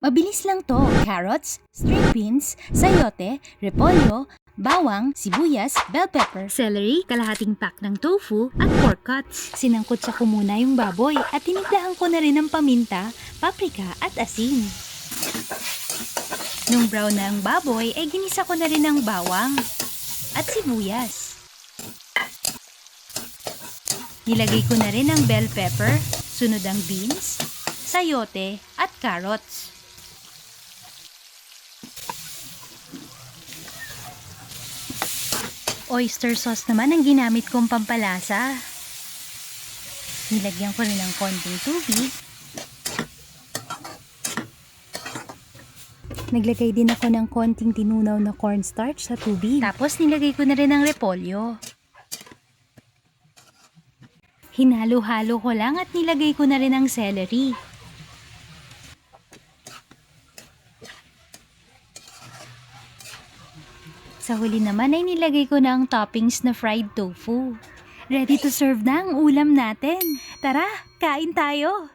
Mabilis lang to. Carrots, string beans, sayote, repolyo, bawang, sibuyas, bell pepper, celery, kalahating pack ng tofu, at pork cuts. Sinangkutsa ko muna yung baboy at tinigdahan ko na rin ng paminta, paprika at asin. Nung brown na ang baboy, ay ginisa ko na rin ng bawang at sibuyas. Nilagay ko na rin ang bell pepper, sunod ang beans, sayote at carrots. Oyster sauce naman ang ginamit kong pampalasa. Nilagyan ko rin ng konting tubig. Naglagay din ako ng konting tinunaw na cornstarch sa tubig. Tapos nilagay ko na rin ang repolyo. Hinalo-halo ko lang at nilagay ko na rin ang celery. Sa huli naman ay nilagay ko na ang toppings na fried tofu. Ready to serve na ang ulam natin. Tara, kain tayo!